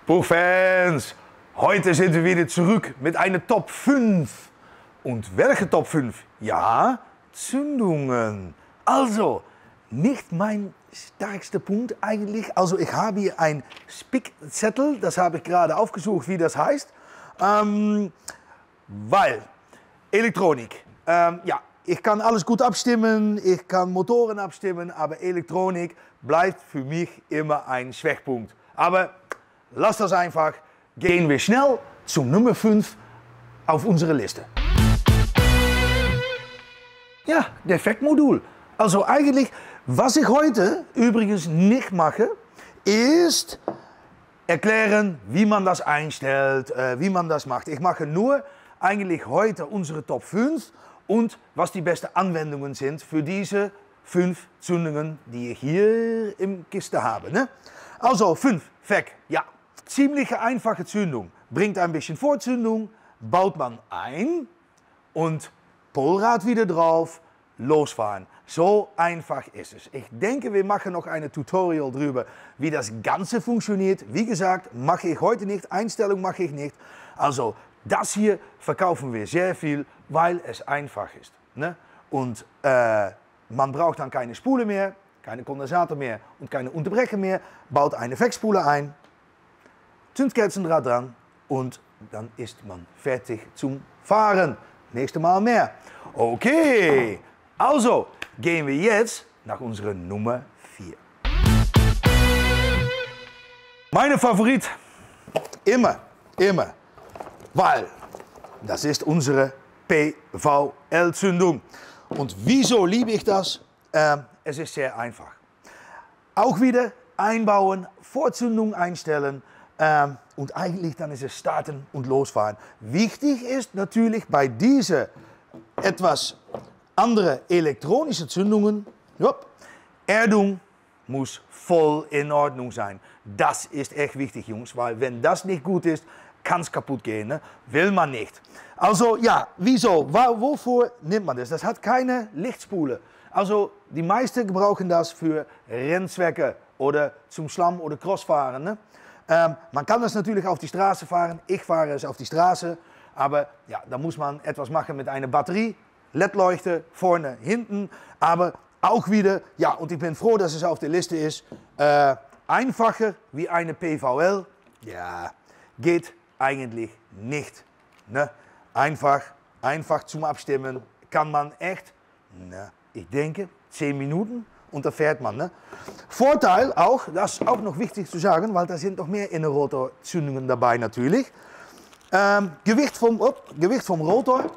Buchfans, heute sind wir wieder zurück mit einer Top 5. Und welche Top 5? Ja, Zündungen. Also, nicht mein stärkster Punkt eigentlich. Also ich habe hier ein Spickzettel, das habe ich gerade aufgesucht, wie das heißt. Weil Elektronik, ja, ich kann alles gut abstimmen, ich kann Motoren abstimmen, aber Elektronik bleibt für mich immer ein Schwachpunkt. Aber lasst das einfach, gehen wir schnell zum Nummer 5 auf unsere Liste. Ja, Defektmodul. Also eigentlich, was ich heute übrigens nicht mache, ist erklären, wie man das einstellt, wie man das macht. Ich mache nur eigentlich heute unsere Top 5 und was die besten Anwendungen sind für diese 5 Zündungen, die ich hier im Kiste habe. Ne? Also 5, Fek, ja. Ziemlich einfache Zündung. Bringt ein bisschen Vorzündung, baut man ein und Polrad wieder drauf, losfahren. So einfach ist es. Ich denke, wir machen noch ein Tutorial drüber, wie das Ganze funktioniert. Wie gesagt, mache ich heute nicht, Einstellung mache ich nicht. Also das hier verkaufen wir sehr viel, weil es einfach ist. Ne? Und man braucht dann keine Spule mehr, keine Kondensator mehr und keine Unterbrecher mehr. Baut eine Wegspule ein, Zündkerzendraht dran und dann ist man fertig zum Fahren. Nächstes Mal mehr. Okay, also gehen wir jetzt nach unserer Nummer 4. Meine Favorit, immer, weil das ist unsere PVL-Zündung. Und wieso liebe ich das? Es ist sehr einfach. Auch wieder einbauen, Vorzündung einstellen und eigentlich dann ist es starten und losfahren. Wichtig ist natürlich bei diesen etwas andere elektronische Zündungen, Erdung muss voll in Ordnung sein. Das ist echt wichtig, Jungs, weil wenn das nicht gut ist, kann es kaputt gehen. Ne? Will man nicht. Also ja, wieso? Wofür nimmt man das? Das hat keine Lichtspule. Also die meisten gebrauchen das für Rennzwecke oder zum Schlamm- oder Crossfahren. Ne? Man kann das natürlich auf die Straße fahren. Ich fahre es auf die Straße. Aber ja, da muss man etwas machen mit einer Batterie. LED-Leuchte vorne, hinten. Aber auch wieder, ja, und ich bin froh, dass es auf der Liste ist. Einfacher wie eine PVL. Ja, geht eigentlich nicht. Ne? Einfach zum Abstimmen kann man echt, na, ich denke, 10 Minuten und da fährt man. Ne? Vorteil auch, das ist auch noch wichtig zu sagen, weil da sind noch mehr Innenrotorzündungen dabei natürlich. Gewicht vom Rotor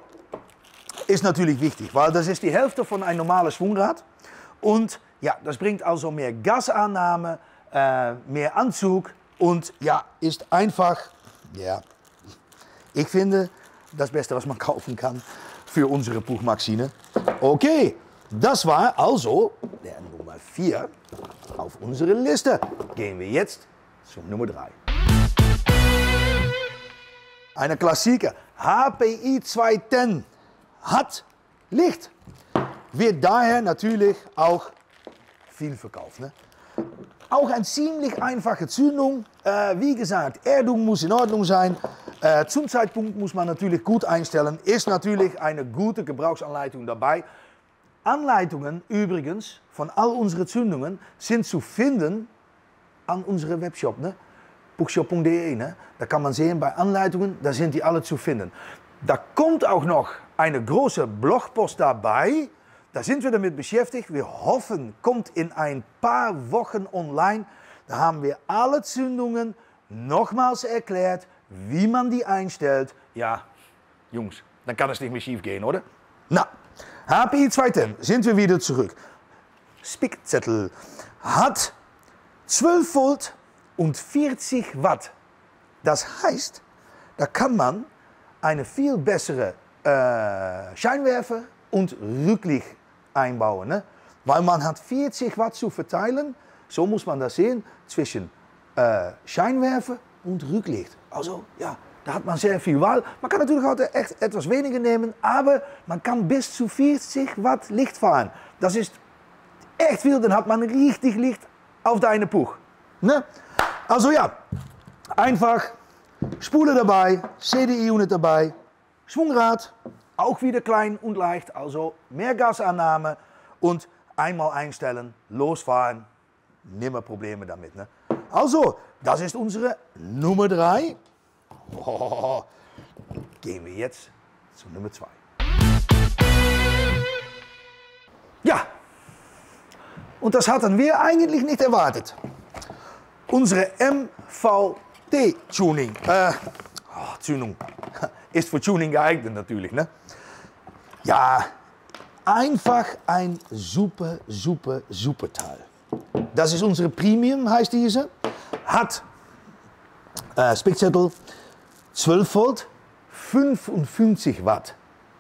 ist natürlich wichtig, weil das ist die Hälfte von einem normalen Schwungrad. Und ja, das bringt also mehr Gasannahme, mehr Anzug und ja, ist einfach, ja, ich finde, das Beste, was man kaufen kann für unsere Buchmaschine. Okay, das war also der Nummer 4 auf unserer Liste. Gehen wir jetzt zum Nummer 3. Eine Klassiker, HPI 210, hat Licht. Wird daher natürlich auch viel verkauft. Ne? Auch eine ziemlich einfache Zündung. Wie gesagt, Erdung muss in Ordnung sein. Zum Zeitpunkt muss man natürlich gut einstellen. Ist natürlich eine gute Gebrauchsanleitung dabei. Anleitungen übrigens von all unseren Zündungen sind zu finden an unserem Webshop. Ne? Bookshop.de. Ne? Da kann man sehen, bei Anleitungen, da sind die alle zu finden. Da kommt auch noch eine große Blogpost dabei. Da sind wir damit beschäftigt. Wir hoffen, kommt in ein paar Wochen online. Da haben wir alle Zündungen nochmals erklärt, wie man die einstellt. Ja, Jungs, dann kann es nicht mehr schief gehen, oder? Na, HPI 210, sind wir wieder zurück. Spickzettel hat 12 Volt und 40 Watt. Das heißt, da kann man eine viel bessere Scheinwerfer und Rücklicht einbauen. Ne? Weil man hat 40 Watt zu verteilen, so muss man das sehen, zwischen Scheinwerfer und Rücklicht. Also ja, da hat man sehr viel Wahl. Man kann natürlich auch echt etwas weniger nehmen, aber man kann bis zu 40 Watt Licht fahren. Das ist echt viel, dann hat man richtig Licht auf deine Puch. Ne? Also ja, Einfach Spule dabei, CDI-Unit dabei, Schwungrad, auch wieder klein und leicht, also mehr Gasannahme und einmal einstellen, losfahren, nimmer Probleme damit. Ne? Also, das ist unsere Nummer 3. Oh, gehen wir jetzt zu Nummer 2. Ja, und das hatten wir eigentlich nicht erwartet. Unsere MVT-Tuning, Tuning, ist für Tuning geeignet natürlich. Ne? Ja, einfach ein super Teil. Das ist unsere Premium, heißt diese. Hat Spickzettel 12 Volt, 55 Watt.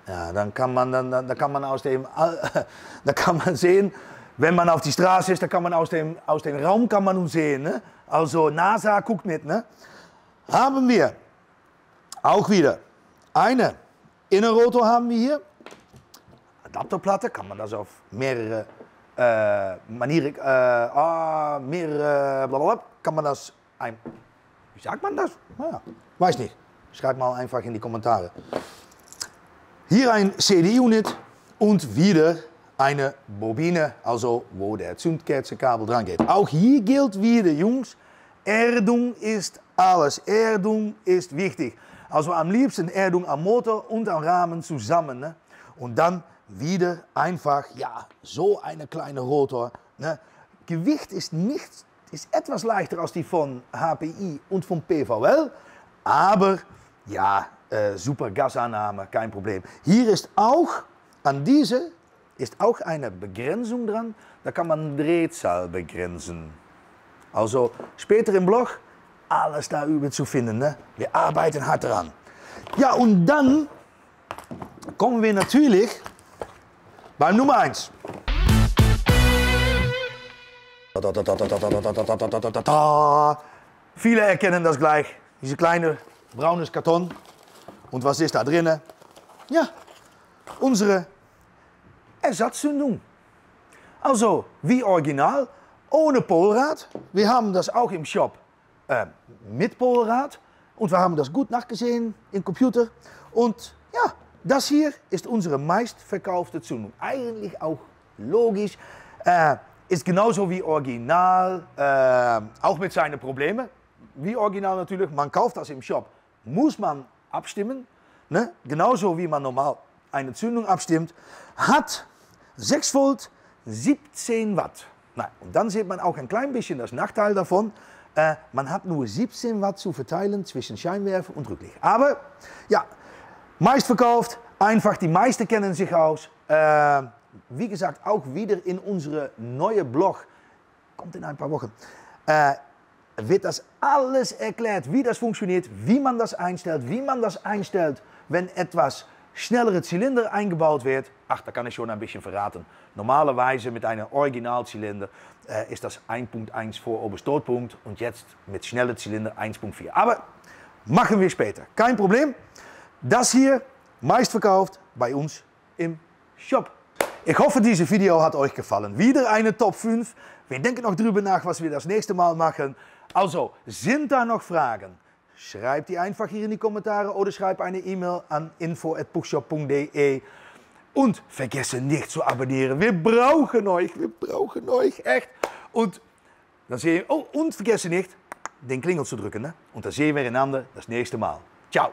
Ja, dann kann man aus dem, da kann man sehen, wenn man auf die Straße ist, da kann man aus dem Raum kann man uns sehen. Ne? Also NASA guckt mit. Ne? Haben wir auch wieder eine Innenrotor haben wir hier. Adapterplatte, kann man das auf mehrere Manieren, kann man das wie sagt man das? Naja, weiß nicht. Schreibt mal einfach in die Kommentare. Hier ein CD-Unit und wieder eine Bobine, also wo der Zündkerzenkabel dran geht. Auch hier gilt wieder, Jungs, Erdung ist alles. Erdung ist wichtig. Also am liebsten Erdung am Motor und am Rahmen zusammen. Ne? Und dann wieder einfach, ja, so eine kleine Rotor. Ne? Gewicht ist etwas leichter als die von HPI und von PVL, aber ja, super Gasannahme, kein Problem. Hier ist auch, an diese, ist auch eine Begrenzung dran, da kann man Drehzahl begrenzen. Also später im Blog alles darüber zu finden. Ne? Wir arbeiten hart daran. Ja, und dann kommen wir natürlich bei Nummer 1. Viele erkennen das gleich. Diese kleine braunes Karton. Und was ist da drinnen? Ja, unsere Ersatzzündung. Also wie original, ohne Polrad. Wir haben das auch im Shop mit Polrad. Und wir haben das gut nachgesehen im Computer. Und ja, das hier ist unsere meistverkaufte Zündung. Eigentlich auch logisch. Ist genauso wie original, auch mit seinen Problemen. Wie original natürlich, man kauft das im Shop. Muss man abstimmen, ne? Genauso wie man normal eine Zündung abstimmt. Hat 6 Volt, 17 Watt. Na, und dann sieht man auch ein klein bisschen das Nachteil davon. Man hat nur 17 Watt zu verteilen zwischen Scheinwerfer und Rücklicht. Aber ja, meist verkauft, einfach, die meisten kennen sich aus. Wie gesagt, auch wieder in unsere neue Blog, kommt in ein paar Wochen, wird das alles erklärt, wie das funktioniert, wie man das einstellt, wenn etwas schnellere Zylinder eingebaut wird. Ach, da kann ich schon ein bisschen verraten. Normalerweise mit einem Originalzylinder ist das 1.1 vor Oberstootpunkt und jetzt mit schnellen Zylinder 1.4. Aber machen wir später, kein Problem. Das hier, meist verkauft bei uns im Shop. Ich hoffe, dieses Video hat euch gefallen. Wieder eine Top 5. Wir denken noch drüber nach, was wir das nächste Mal machen. Also, sind da noch Fragen? Schreibt die einfach hier in die Kommentare oder schreibt eine E-Mail an info@puchshop.de. Und vergessen nicht zu abonnieren. Wir brauchen euch, echt. Und dann sehen wir, und vergessen nicht, den Klingel zu drücken. Ne? Und dann sehen wir einander das nächste Mal. Ciao.